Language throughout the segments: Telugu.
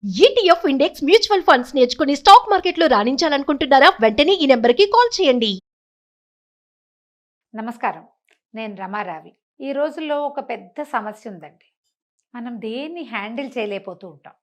ఈటీఎఫ్ ఇండెక్స్ మ్యూచువల్ ఫండ్స్ నేర్చుకుని స్టాక్ మార్కెట్లో రాణించాలనుకుంటున్నారా? వెంటనే ఈ నెంబర్కి కాల్ చేయండి. నమస్కారం. నేను రమారావి. ఈ రోజుల్లో ఒక పెద్ద సమస్య ఉందండి. మనం దేన్ని హ్యాండిల్ చేయలేకపోతూ ఉంటాం.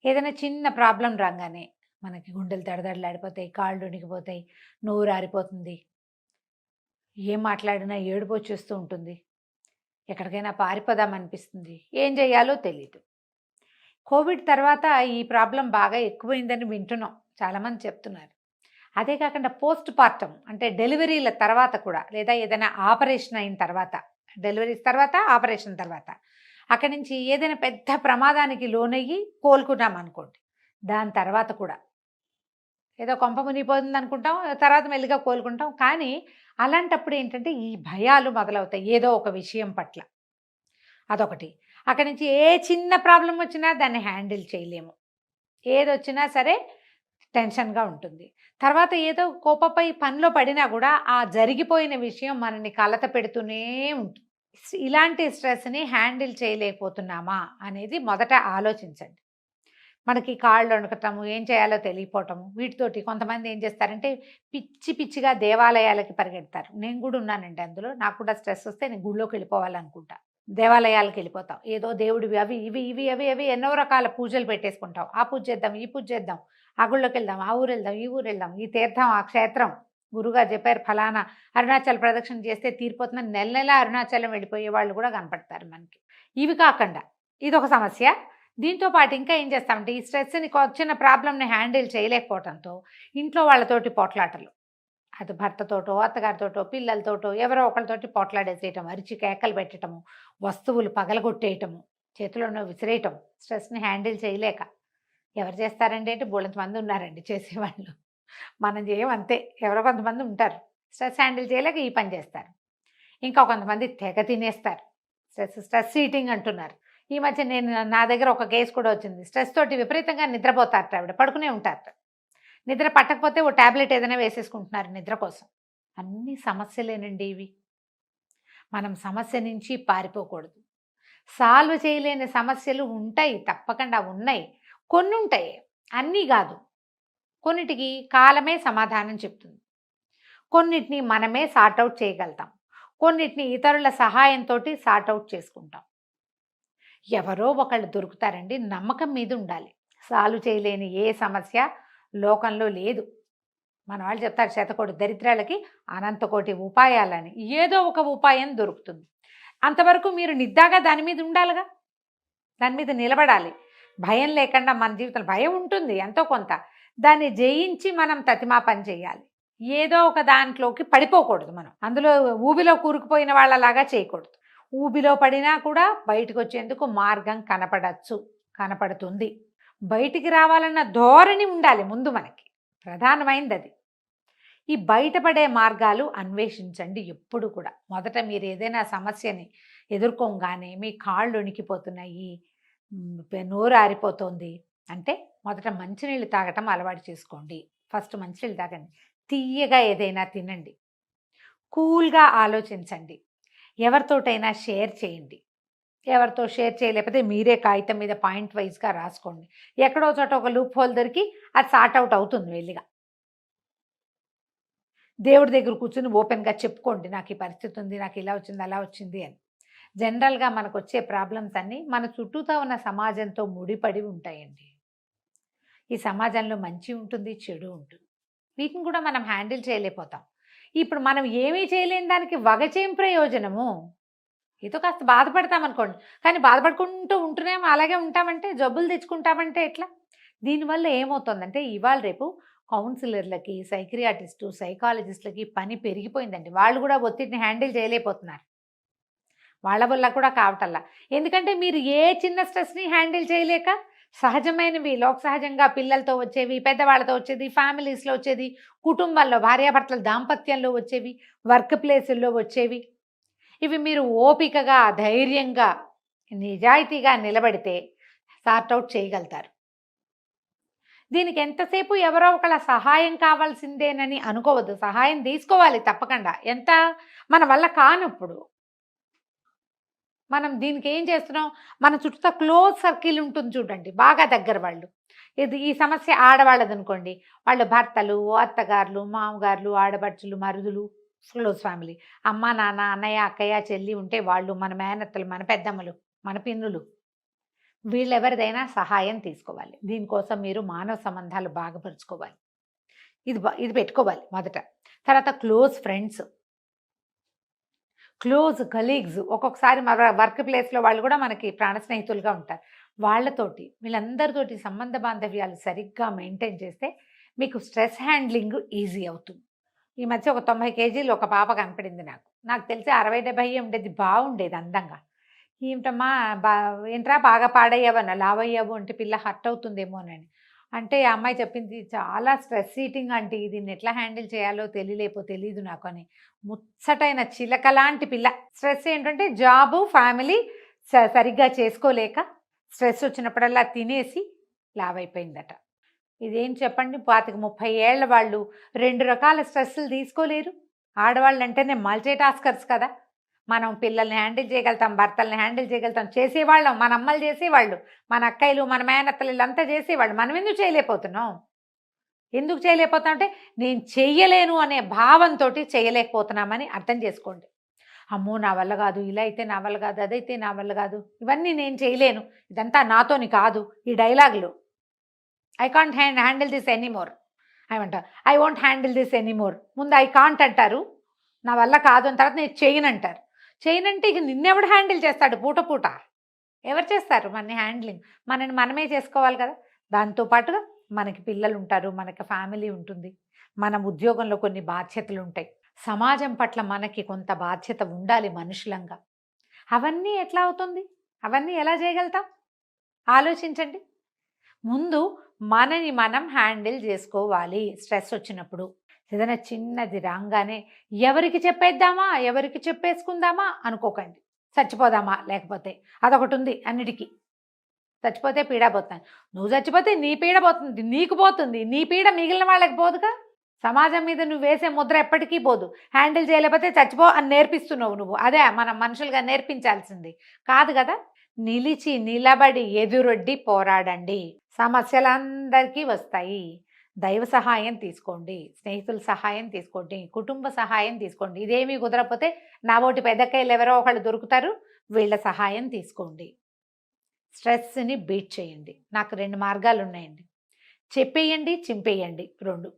ఏదైనా చిన్న ప్రాబ్లం రాగానే మనకి గుండెలు దడదడలాడిపోతాయి, కాళ్ళు వణికిపోతాయి, నోరారిపోతుంది. ఏం మాట్లాడినా ఏడుపొచ్చేస్తూ ఉంటుంది. ఎక్కడికైనా పారిపోదామనిపిస్తుంది. ఏం చేయాలో తెలీదు. కోవిడ్ తర్వాత ఈ ప్రాబ్లం బాగా ఎక్కువైందని వింటున్నాం. చాలామంది చెప్తున్నారు. అదే కాకుండా పోస్ట్ పార్టం అంటే డెలివరీల తర్వాత కూడా, లేదా ఏదైనా ఆపరేషన్ అయిన తర్వాత, డెలివరీస్ తర్వాత ఆపరేషన్ తర్వాత అక్కడి నుంచి ఏదైనా పెద్ద ప్రమాదానికి లోనయ్యి కోలుకున్నాం అనుకోండి, దాని తర్వాత కూడా ఏదో కొంప మునిగిపోతుంది అనుకుంటాం, తర్వాత మెల్లిగా కోలుకుంటాం. కానీ అలాంటప్పుడు ఏంటంటే ఈ భయాలు మొదలవుతాయి ఏదో ఒక విషయం పట్ల. అదొకటి. అక్కడి నుంచి ఏ చిన్న ప్రాబ్లం వచ్చినా దాన్ని హ్యాండిల్ చేయలేము. ఏదొచ్చినా సరే టెన్షన్గా ఉంటుంది. తర్వాత ఏదో కోపపై పనిలో పడినా కూడా ఆ జరిగిపోయిన విషయం మనని కలత పెడుతూనే ఉంటుంది. ఇలాంటి స్ట్రెస్ని హ్యాండిల్ చేయలేకపోతున్నామా అనేది మొదట ఆలోచించండి. మనకి కాళ్ళు వణకటము, ఏం చేయాలో తెలియపోవటము, వీటితోటి కొంతమంది ఏం చేస్తారంటే పిచ్చి పిచ్చిగా దేవాలయాలకి పరిగెడతారు. నేను కూడా ఉన్నానండి అందులో. నాకు కూడా స్ట్రెస్ వస్తే నేను గుళ్ళోకి వెళ్ళిపోవాలనుకుంటా. దేవాలయాలకు వెళ్ళిపోతాం. ఏదో దేవుడివి అవి ఇవి ఇవి అవి అవి ఎన్నో రకాల పూజలు పెట్టేసుకుంటాం. ఆ పూజ చేద్దాం, ఈ పూజ చేద్దాం, ఆ గుళ్ళోకి వెళ్దాం, ఆ ఊరు వెళ్దాం, ఈ ఊరు వెళ్దాం, ఈ తీర్థం, ఆ క్షేత్రం, గురుగారు చెప్పారు ఫలానా అరుణాచల్ ప్రదక్షిణ చేస్తే తీరిపోతుందని నెల నెల అరుణాచలం వెళ్ళిపోయే వాళ్ళు కూడా కనపడతారు మనకి. ఇవి కాకుండా ఇదొక సమస్య. దీంతో పాటు ఇంకా ఏం చేస్తామంటే ఈ స్ట్రెస్ని, చిన్న ప్రాబ్లమ్ని హ్యాండిల్ చేయలేకపోవడంతో ఇంట్లో వాళ్ళతోటి పోట్లాటలు, అది భర్తతోటో, అత్తగారితోటో, పిల్లలతోటో, ఎవరో ఒకరితోటి పోట్లాడేసేయటం, అరిచి కేకలు పెట్టడము, వస్తువులు పగలగొట్టేయటము, చేతిలోనో విసిరేయటం, స్ట్రెస్ని హ్యాండిల్ చేయలేక. ఎవరు చేస్తారండి అంటే బోళంత మంది ఉన్నారండి చేసేవాళ్ళు. మనం చేయమంతే. ఎవరో కొంతమంది ఉంటారు స్ట్రెస్ హ్యాండిల్ చేయలేక ఈ పని చేస్తారు. ఇంకా కొంతమంది తెగ తినేస్తారు. స్ట్రెస్ ఈటింగ్ అంటున్నారు. ఈ మధ్య నా దగ్గర ఒక కేసు కూడా వచ్చింది. స్ట్రెస్ తోటి విపరీతంగా నిద్రపోతారట ఆవిడ, పడుకునే ఉంటారట. నిద్ర పట్టకపోతే ఓ ట్యాబ్లెట్ ఏదైనా వేసేసుకుంటున్నారు నిద్ర కోసం. అన్ని సమస్యలేనండి ఇవి. మనం సమస్య నుంచి పారిపోకూడదు. సాల్వ్ చేయలేని సమస్యలు ఉంటాయి, తప్పకుండా ఉన్నాయి. కొన్ని ఉంటాయి, అన్నీ కాదు. కొన్నిటికి కాలమే సమాధానం చెప్తుంది. కొన్నిటిని మనమే సార్ట్అవుట్ చేయగలుగుతాం. కొన్నిటిని ఇతరుల సహాయంతో సార్ట్అవుట్ చేసుకుంటాం. ఎవరో ఒకళ్ళు దొరుకుతారండి. నమ్మకం మీద ఉండాలి. సాల్వ్ చేయలేని ఏ సమస్య లోకంలో లేదు. మన వాళ్ళు చెప్తారు శతకోటి దరిద్రాలకి అనంతకోటి ఉపాయాలని. ఏదో ఒక ఉపాయం దొరుకుతుంది. అంతవరకు మీరు నిద్దాగా దాని మీద ఉండాలిగా, దాని మీద నిలబడాలి. భయం లేకుండా మన జీవితంలో భయం ఉంటుంది ఎంతో కొంత. దాన్ని జయించి మనం ప్రతిమా పని చేయాలి. ఏదో ఒక దాంట్లోకి పడిపోకూడదు. మనం అందులో ఊబిలో కూరుకుపోయిన వాళ్ళలాగా చేయకూడదు. ఊబిలో పడినా కూడా బయటకు వచ్చేందుకు మార్గం కనపడుతుంది. బయటికి రావాలన్న ధోరణి ఉండాలి ముందు మనకి. ప్రధానమైనది అది. ఈ బయటపడే మార్గాలు అన్వేషించండి ఎప్పుడు కూడా. మొదట మీరు ఏదైనా సమస్యని ఎదుర్కోగానే మీ కాళ్ళు వణికిపోతున్నాయి, నోరు ఆరిపోతుంది అంటే మొదట మంచినీళ్ళు తాగటం అలవాటు చేసుకోండి. ఫస్ట్ మంచినీళ్ళు తాగండి. తీయగా ఏదైనా తినండి. కూల్గా ఆలోచించండి. ఎవరితోటైనా షేర్ చేయండి. ఎవరితో షేర్ చేయలేకపోతే మీరే కాగితం మీద పాయింట్ వైజ్గా రాసుకోండి. ఎక్కడో చోట ఒక లూప్ హోల్ దొరికి అది సార్ట్అవుట్ అవుతుంది వెళ్ళిగా. దేవుడి దగ్గర కూర్చుని ఓపెన్గా చెప్పుకోండి, నాకు ఈ పరిస్థితి ఉంది, నాకు ఇలా వచ్చింది అలా వచ్చింది అని. జనరల్గా మనకు వచ్చే ప్రాబ్లమ్స్ అన్నీ మన చుట్టూతో ఉన్న సమాజంతో ముడిపడి ఉంటాయండి. ఈ సమాజంలో మంచి ఉంటుంది, చెడు ఉంటుంది. వీటిని కూడా మనం హ్యాండిల్ చేయలేకపోతాం. ఇప్పుడు మనం ఏమీ చేయలేని దానికి వగచేం ప్రయోజనము? ఏదో కాస్త బాధపడతామనుకోండి, కానీ బాధపడుకుంటూ ఉంటూనేమో అలాగే ఉంటామంటే, జబ్బులు తెచ్చుకుంటామంటే ఎట్లా? దీనివల్ల ఏమవుతుందంటే ఇవాళ రేపు కౌన్సిలర్లకి, సైక్రియాటిస్టు, సైకాలజిస్టులకి పని పెరిగిపోయిందండి. వాళ్ళు కూడా ఒత్తిడిని హ్యాండిల్ చేయలేకపోతున్నారు. వాళ్ళ వల్ల కూడా కావటల్లా. ఎందుకంటే మీరు ఏ చిన్న స్ట్రెస్ని హ్యాండిల్ చేయలేక, సహజమైనవి లోక సహజంగా పిల్లలతో వచ్చేవి, పెద్దవాళ్ళతో వచ్చేది, ఫ్యామిలీస్లో వచ్చేది, కుటుంబాల్లో భార్యాభర్తల దాంపత్యంలో వచ్చేవి, వర్క్ ప్లేసుల్లో వచ్చేవి, ఇవి మీరు ఓపికగా, ధైర్యంగా, నిజాయితీగా నిలబడితే సార్ట్అవుట్ చేయగలుగుతారు. దీనికి ఎంతసేపు ఎవరో ఒకళ్ళ సహాయం కావాల్సిందేనని అనుకోవద్దు. సహాయం తీసుకోవాలి తప్పకుండా. ఎంత మన వల్ల కానప్పుడు. మనం దీనికి ఏం చేస్తున్నాం, మన చుట్టూ క్లోజ్ సర్కిల్ ఉంటుంది చూడండి, బాగా దగ్గర వాళ్ళు. ఈ సమస్య ఆడవాళ్ళది అనుకోండి, వాళ్ళ భర్తలు, అత్తగారులు, మామగారులు, ఆడపడుచులు, మరుదులు, క్లోజ్ ఫ్యామిలీ, అమ్మ నాన్న, అన్నయ్య, అక్కయ్య, చెల్లి ఉంటే వాళ్ళు, మన మేనత్తలు, మన పెద్దమ్మలు, మన పిన్నులు, వీళ్ళెవరిదైనా సహాయం తీసుకోవాలి. దీనికోసం మీరు మానవ సంబంధాలు బాగుపరుచుకోవాలి. ఇది పెట్టుకోవాలి మొదట. తర్వాత క్లోజ్ ఫ్రెండ్స్, క్లోజ్ కలీగ్స్, ఒక్కొక్కసారి మన వర్క్ ప్లేస్లో వాళ్ళు కూడా మనకి ప్రాణ స్నేహితులుగా ఉంటారు. వాళ్ళతోటి, వీళ్ళందరితోటి సంబంధ బాంధవ్యాలు సరిగ్గా మెయింటైన్ చేస్తే మీకు స్ట్రెస్ హ్యాండ్లింగ్ ఈజీ అవుతుంది. ఈ మధ్య ఒక 90 కేజీలు ఒక పాప కనపడింది నాకు తెలిసి 60-70 ఉండేది, బాగుండేది అందంగా. ఏమిటమ్మా ఏంట్రా బాగా పాడయ్యావన్నా, లావయ్యావు అంటే పిల్ల హర్ట్ అవుతుందేమోనని అంటే ఆ అమ్మాయి చెప్పింది, చాలా స్ట్రెస్ ఈటింగ్ అంటే దీన్ని ఎట్లా హ్యాండిల్ చేయాలో తెలియదు నాకు అని. ముచ్చటైన చిలక లాంటి పిల్ల. స్ట్రెస్ ఏంటంటే జాబు, ఫ్యామిలీ సరిగ్గా చేసుకోలేక స్ట్రెస్ వచ్చినప్పుడల్లా తినేసి లావైపోయిందట. ఇదేం చెప్పండి, 25-30 ఏళ్ల వాళ్ళు 2 రకాల స్ట్రెస్సులు తీసుకోలేరు. ఆడవాళ్ళు అంటేనే మల్టీ టాస్కర్స్ కదా. మనం పిల్లల్ని హ్యాండిల్ చేయగలుగుతాం, భర్తల్ని హ్యాండిల్ చేయగలుగుతాం, చేసేవాళ్ళం, మన అమ్మలు చేసేవాళ్ళు, మన అక్కయ్యలు, మన మేనత్తలు వీళ్ళంతా చేసేవాళ్ళు. మనం ఎందుకు చేయలేకపోతున్నాం? ఎందుకు చేయలేకపోతాం అంటే నేను చెయ్యలేను అనే భావంతో చేయలేకపోతున్నామని అర్థం చేసుకోండి. అమ్మో నా వల్ల కాదు, ఇలా అయితే నా వల్ల కాదు, అదైతే నా వల్ల కాదు, ఇవన్నీ నేను చేయలేను, ఇదంతా నాతోని కాదు, ఈ డైలాగులు. I can't handle this anymore ఏమంటారు, I won't handle this anymore. ముందు ఐ కాంట్ అంటారు, నా వల్ల కాదు అని, తర్వాత నేను చేయను అంటారు. చేయనంటే ఇక నిన్నెవడు హ్యాండిల్ చేస్తాడు? పూట ఎవరు చేస్తారు మన హ్యాండ్లింగ్? మనని మనమే చేసుకోవాలి కదా. దాంతోపాటుగా మనకి పిల్లలు ఉంటారు, మనకి ఫ్యామిలీ ఉంటుంది, మన ఉద్యోగంలో కొన్ని బాధ్యతలు ఉంటాయి, సమాజం పట్ల మనకి కొంత బాధ్యత ఉండాలి మనుషులంగా. అవన్నీ ఎట్లా అవుతుంది? అవన్నీ ఎలా చేయగలుగుతాం? ఆలోచించండి. ముందు మనని మనం హ్యాండిల్ చేసుకోవాలి. స్ట్రెస్ వచ్చినప్పుడు ఏదైనా చిన్నది రాగానే ఎవరికి చెప్పేద్దామా, ఎవరికి చెప్పేసుకుందామా అనుకోకండి. చచ్చిపోదామా, లేకపోతే అదొకటి ఉంది అన్నిటికీ. చచ్చిపోతే పీడ పోతాను, నువ్వు చచ్చిపోతే నీ పీడ పోతుంది, నీకు పోతుంది, నీ పీడ మిగిలిన వాళ్ళకి పోదుగా. సమాజం మీద నువ్వు వేసే ముద్ర ఎప్పటికీ పోదు. హ్యాండిల్ చేయలేకపోతే చచ్చిపో అని నేర్పిస్తున్నావు నువ్వు. అదే మనం మనుషులుగా నేర్పించాల్సింది కాదు కదా. నిలిచి నిలబడి ఎదురొడ్డి పోరాడండి. సమస్యలందరికీ వస్తాయి. దైవ సహాయం తీసుకోండి, స్నేహితుల సహాయం తీసుకోండి, కుటుంబ సహాయం తీసుకోండి. ఇదేమీ కుదరకపోతే నా ఓటి పెద్దకాయలు ఎవరో ఒకళ్ళు దొరుకుతారు, వీళ్ళ సహాయం తీసుకోండి. స్ట్రెస్ని బీట్ చేయండి. నాకు 2 మార్గాలు ఉన్నాయండి. చెప్పేయండి, చింపేయండి, 2.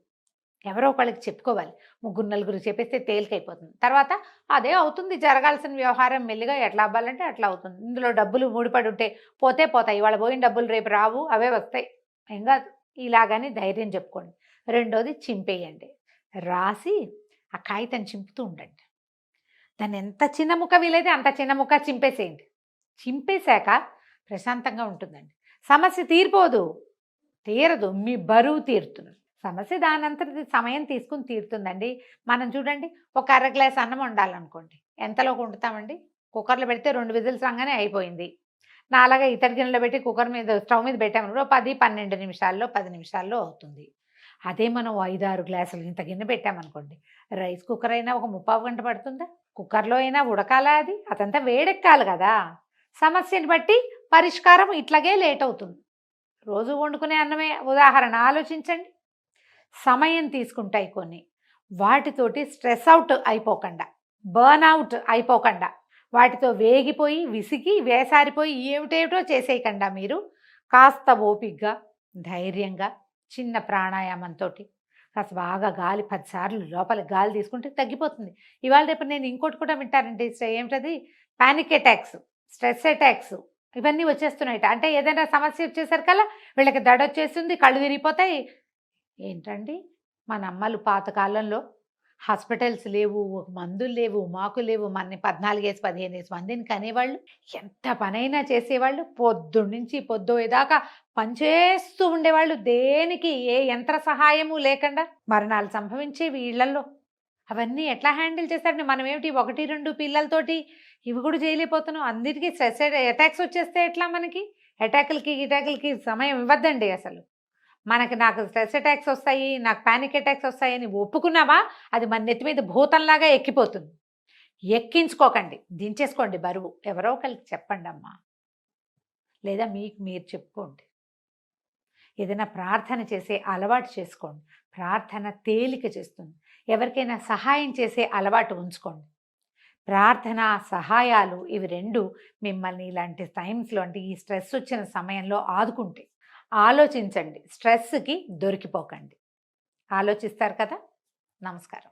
ఎవరో ఒకళ్ళకి చెప్పుకోవాలి. 3-4 చెప్పేస్తే తేలికైపోతుంది. తర్వాత అదే అవుతుంది, జరగాల్సిన వ్యవహారం మెల్లిగా ఎట్లా అవ్వాలంటే అట్లా అవుతుంది. ఇందులో డబ్బులు ముడిపడి ఉంటే పోతాయి. ఇవాళ పోయిన డబ్బులు రేపు రావు, అవే వస్తాయి, ఏం కాదు, ఇలాగని ధైర్యం చెప్పుకోండి. 2వది చింపేయండి. రాసి ఆ కాగితం చింపుతూ ఉండండి. దాన్ని ఎంత చిన్న ముక్క వీలైతే అంత చిన్న ముక్క చింపేసేయండి. చింపేశాక ప్రశాంతంగా ఉంటుందండి. సమస్య తీరదు, మీ బరువు తీరుతుంది. సమస్య దానంతటి సమయం తీసుకుని తీరుతుందండి. మనం చూడండి, ఒక అర గ్లాస్ అన్నం వండాలనుకోండి, ఎంతలోకి వండుతామండి? కుక్కర్లో పెడితే 2 విజిల్స్ రాగానే అయిపోయింది. నాలాగా ఇతర గిన్నెలో పెట్టి కుక్కర్ మీద స్టవ్ మీద పెట్టామనుకో 10-12 నిమిషాల్లో 10 నిమిషాల్లో అవుతుంది. అదే మనం 5-6 గ్లాసులు ఇంత గిన్నె పెట్టామనుకోండి, రైస్ కుక్కర్ అయినా ఒక 30 గంట పడుతుందా? కుక్కర్లో అయినా ఉడకాలా? అది అదంతా వేడెక్కాలి కదా. సమస్యని బట్టి పరిష్కారం ఇట్లాగే లేట్ అవుతుంది. రోజు వండుకునే అన్నమే ఉదాహరణ ఆలోచించండి. సమయం తీసుకుంటాయి కొన్ని. వాటితోటి స్ట్రెస్ అవుట్ అయిపోకుండా, బర్న్ అవుట్ అయిపోకుండా, వాటితో వేగిపోయి విసిగి వేసారిపోయి ఏమిటేమిటో చేసేయకుండా మీరు కాస్త ఓపికగా, ధైర్యంగా, చిన్న ప్రాణాయామంతో కాస్త బాగా గాలి 10 సార్లు లోపలికి గాలి తీసుకుంటే తగ్గిపోతుంది. ఇవాళ రేపు నేను ఇంకోటి కూడా వింటానండి, ఏమిటది, పానిక్ అటాక్స్, స్ట్రెస్ అటాక్స్, ఇవన్నీ వచ్చేస్తున్నాయి. అంటే ఏదైనా సమస్య వచ్చేసరికల్లా వీళ్ళకి దడ వచ్చేస్తుంది, కళ్ళు విరిగిపోతాయి. ఏంటండి, మన అమ్మలు పాతకాలంలో హాస్పిటల్స్ లేవు, మందులు లేవు, మాకులు లేవు, మన 14-15 మందిని కనేవాళ్ళు, ఎంత పనైనా చేసేవాళ్ళు, పొద్దున్నుంచి పొద్దుదాకా పనిచేస్తూ ఉండేవాళ్ళు, దేనికి ఏ యంత్ర సహాయము లేకుండా. మరణాలు సంభవించేవి ఇళ్లలో. అవన్నీ ఎట్లా హ్యాండిల్ చేస్తారండి? మనం ఏమిటి 1-2 పిల్లలతోటి ఇవి కూడా చేయలేకపోతున్నాం. అందరికీ స్ట్రెస్ అటాక్స్ వచ్చేస్తే ఎట్లా? మనకి అటాకులకి సమయం ఇవ్వద్దండి అసలు. నాకు స్ట్రెస్ అటాక్స్ వస్తాయి, నాకు పానిక్ అటాక్స్ వస్తాయని ఒప్పుకున్నామా, అది మన నెత్తి మీద భూతంలాగా ఎక్కిపోతుంది. ఎక్కించుకోకండి, దించేసుకోండి బరువు. ఎవరో ఒకరికి చెప్పండి అమ్మా, లేదా మీకు మీరు చెప్పుకోండి. ఏదైనా ప్రార్థన చేసే అలవాటు చేసుకోండి. ప్రార్థన తేలిక చేస్తుంది. ఎవరికైనా సహాయం చేసే అలవాటు ఉంచుకోండి. ప్రార్థన, సహాయాలు ఇవి 2 మిమ్మల్ని ఇలాంటి టైమ్స్‌లో, అంటే ఈ స్ట్రెస్ వచ్చిన సమయంలో ఆదుకుంటాయి. ఆలోచించండి, స్ట్రెస్‌కి దొరికిపోకండి. ఆలోచిస్తారు కదా? నమస్కారం.